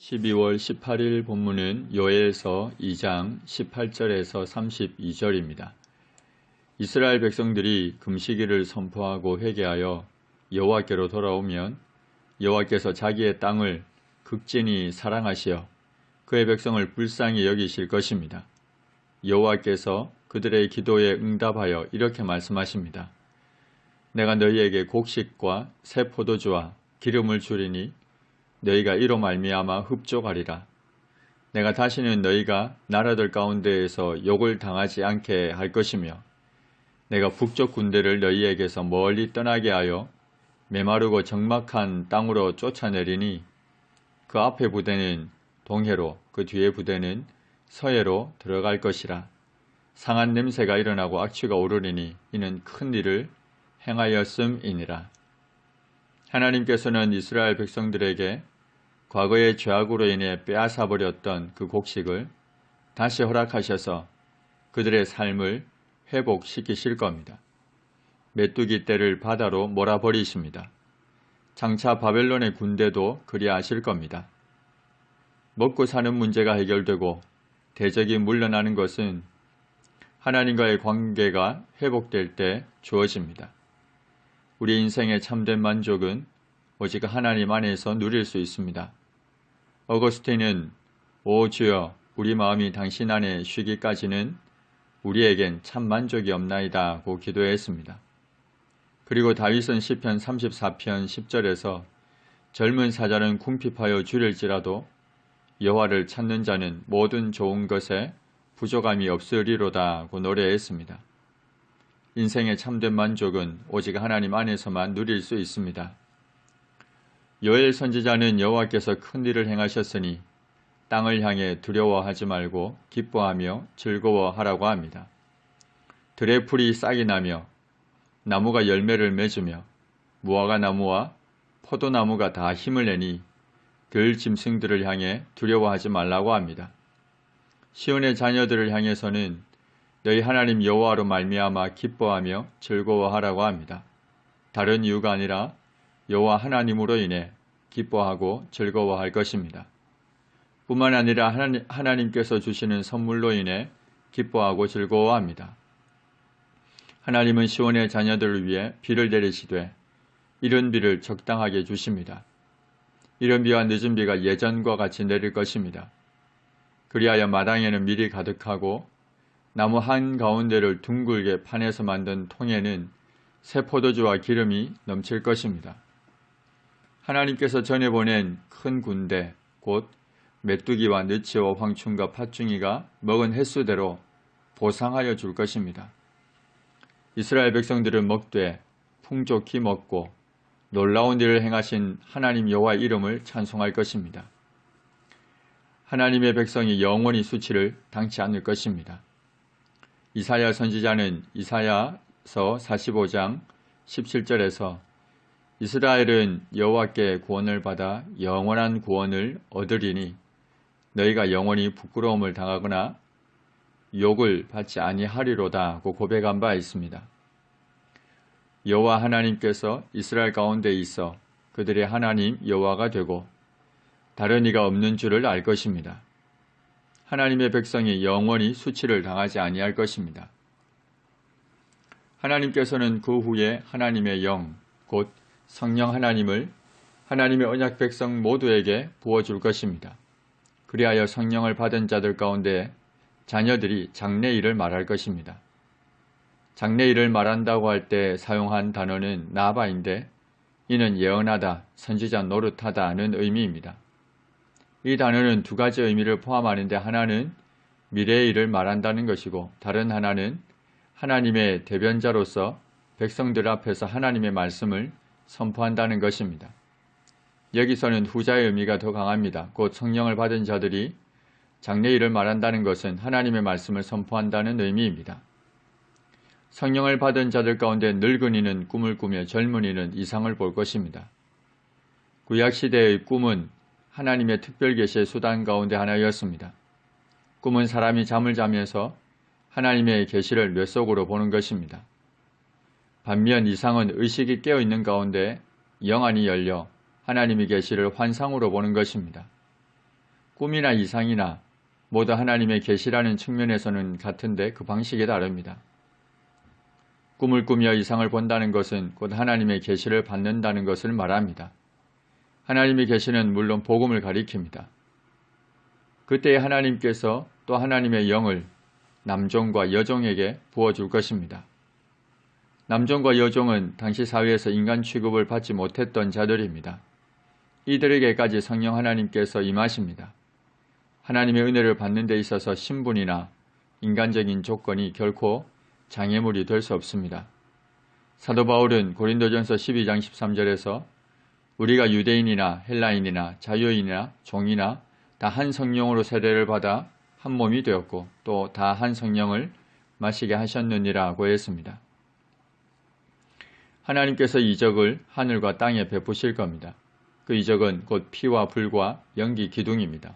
12월 18일 본문은 요엘서 2장 18절에서 32절입니다. 이스라엘 백성들이 금식일을 선포하고 회개하여 여호와께로 돌아오면 여호와께서 자기의 땅을 극진히 사랑하시어 그의 백성을 불쌍히 여기실 것입니다. 여호와께서 그들의 기도에 응답하여 이렇게 말씀하십니다. 내가 너희에게 곡식과 새 포도주와 기름을 주리니 너희가 이로 말미암아 흡족하리라. 내가 다시는 너희가 나라들 가운데에서 욕을 당하지 않게 할 것이며 내가 북쪽 군대를 너희에게서 멀리 떠나게 하여 메마르고 적막한 땅으로 쫓아내리니 그 앞에 부대는 동해로 그 뒤에 부대는 서해로 들어갈 것이라. 상한 냄새가 일어나고 악취가 오르리니 이는 큰 일을 행하였음이니라. 하나님께서는 이스라엘 백성들에게 과거의 죄악으로 인해 빼앗아버렸던 그 곡식을 다시 허락하셔서 그들의 삶을 회복시키실 겁니다. 메뚜기 떼를 바다로 몰아버리십니다. 장차 바벨론의 군대도 그리하실 겁니다. 먹고 사는 문제가 해결되고 대적이 물러나는 것은 하나님과의 관계가 회복될 때 주어집니다. 우리 인생의 참된 만족은 오직 하나님 안에서 누릴 수 있습니다. 어거스틴은 오 주여 우리 마음이 당신 안에 쉬기까지는 우리에겐 참 만족이 없나이다고 기도했습니다. 그리고 다윗은 시편 34편 10절에서 젊은 사자는 궁핍하여 주릴지라도 여호와를 찾는 자는 모든 좋은 것에 부족함이 없으리로다고 노래했습니다. 인생의 참된 만족은 오직 하나님 안에서만 누릴 수 있습니다. 요엘 선지자는 여호와께서 큰 일을 행하셨으니 땅을 향해 두려워하지 말고 기뻐하며 즐거워하라고 합니다. 들의 풀이 싹이 나며 나무가 열매를 맺으며 무화과 나무와 포도나무가 다 힘을 내니 들 짐승들을 향해 두려워하지 말라고 합니다. 시온의 자녀들을 향해서는 너희 하나님 여호와로 말미암아 기뻐하며 즐거워하라고 합니다. 다른 이유가 아니라 여호와 하나님으로 인해 기뻐하고 즐거워할 것입니다. 뿐만 아니라 하나님께서 주시는 선물로 인해 기뻐하고 즐거워합니다. 하나님은 시온의 자녀들을 위해 비를 내리시되 이른 비를 적당하게 주십니다. 이른 비와 늦은 비가 예전과 같이 내릴 것입니다. 그리하여 마당에는 밀이 가득하고 나무 한가운데를 둥글게 판에서 만든 통에는 새 포도주와 기름이 넘칠 것입니다. 하나님께서 전해보낸 큰 군대 곧 메뚜기와 느치와 황충과 팥중이가 먹은 횟수대로 보상하여 줄 것입니다. 이스라엘 백성들은 먹되 풍족히 먹고 놀라운 일을 행하신 하나님 여호와의 이름을 찬송할 것입니다. 하나님의 백성이 영원히 수치를 당치 않을 것입니다. 이사야 선지자는 이사야서 45장 17절에서 이스라엘은 여호와께 구원을 받아 영원한 구원을 얻으리니 너희가 영원히 부끄러움을 당하거나 욕을 받지 아니하리로다고 고백한 바 있습니다. 여호와 하나님께서 이스라엘 가운데 있어 그들의 하나님 여호와가 되고 다른 이가 없는 줄을 알 것입니다. 하나님의 백성이 영원히 수치를 당하지 아니할 것입니다. 하나님께서는 그 후에 하나님의 영, 곧 성령 하나님을 하나님의 언약 백성 모두에게 부어줄 것입니다. 그리하여 성령을 받은 자들 가운데 자녀들이 장래일을 말할 것입니다. 장래일을 말한다고 할 때 사용한 단어는 나바인데 이는 예언하다, 선지자 노릇하다는 의미입니다. 이 단어는 두 가지 의미를 포함하는데 하나는 미래의 일을 말한다는 것이고 다른 하나는 하나님의 대변자로서 백성들 앞에서 하나님의 말씀을 선포한다는 것입니다. 여기서는 후자의 의미가 더 강합니다. 곧 성령을 받은 자들이 장래일을 말한다는 것은 하나님의 말씀을 선포한다는 의미입니다. 성령을 받은 자들 가운데 늙은이는 꿈을 꾸며 젊은이는 이상을 볼 것입니다. 구약시대의 꿈은 하나님의 특별 계시의 수단 가운데 하나였습니다. 꿈은 사람이 잠을 자면서 하나님의 계시를 뇌 속으로 보는 것입니다. 반면 이상은 의식이 깨어있는 가운데 영안이 열려 하나님의 계시를 환상으로 보는 것입니다. 꿈이나 이상이나 모두 하나님의 계시라는 측면에서는 같은데 그 방식이 다릅니다. 꿈을 꾸며 이상을 본다는 것은 곧 하나님의 계시를 받는다는 것을 말합니다. 하나님의 계시는 물론 복음을 가리킵니다. 그때에 하나님께서 또 하나님의 영을 남종과 여종에게 부어줄 것입니다. 남종과 여종은 당시 사회에서 인간 취급을 받지 못했던 자들입니다. 이들에게까지 성령 하나님께서 임하십니다. 하나님의 은혜를 받는 데 있어서 신분이나 인간적인 조건이 결코 장애물이 될 수 없습니다. 사도 바울은 고린도전서 12장 13절에서 우리가 유대인이나 헬라인이나 자유인이나 종이나 다 한 성령으로 세례를 받아 한 몸이 되었고 또 다 한 성령을 마시게 하셨느니라고 했습니다. 하나님께서 이적을 하늘과 땅에 베푸실 겁니다. 그 이적은 곧 피와 불과 연기 기둥입니다.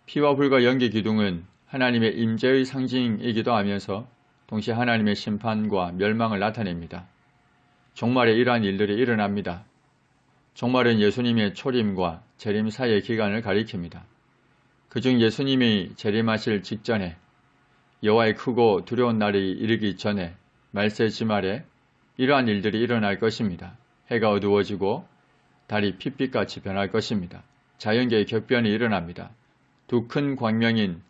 피와 불과 연기 기둥은 하나님의 임재의 상징이기도 하면서 동시에 하나님의 심판과 멸망을 나타냅니다. 종말에 이러한 일들이 일어납니다. 종말은 예수님의 초림과 재림 사이의 기간을 가리킵니다. 그중 예수님이 재림하실 직전에 여호와의 크고 두려운 날이 이르기 전에 말세 지말에 이러한 일들이 일어날 것입니다. 해가 어두워지고 달이 핏빛같이 변할 것입니다. 자연계의 격변이 일어납니다. 두 큰 광명인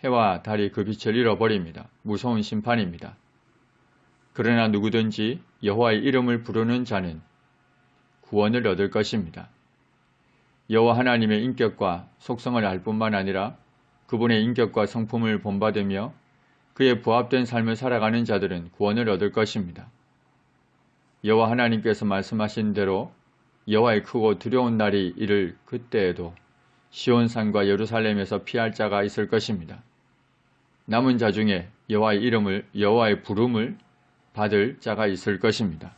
해와 달이 그 빛을 잃어버립니다. 무서운 심판입니다. 그러나 누구든지 여호와의 이름을 부르는 자는 구원을 얻을 것입니다. 여호와 하나님의 인격과 속성을 알 뿐만 아니라 그분의 인격과 성품을 본받으며 그에 부합된 삶을 살아가는 자들은 구원을 얻을 것입니다. 여호와 하나님께서 말씀하신 대로 여호와의 크고 두려운 날이 이를 그때에도 시온산과 예루살렘에서 피할 자가 있을 것입니다. 남은 자 중에 여호와의 부름을 받을 자가 있을 것입니다.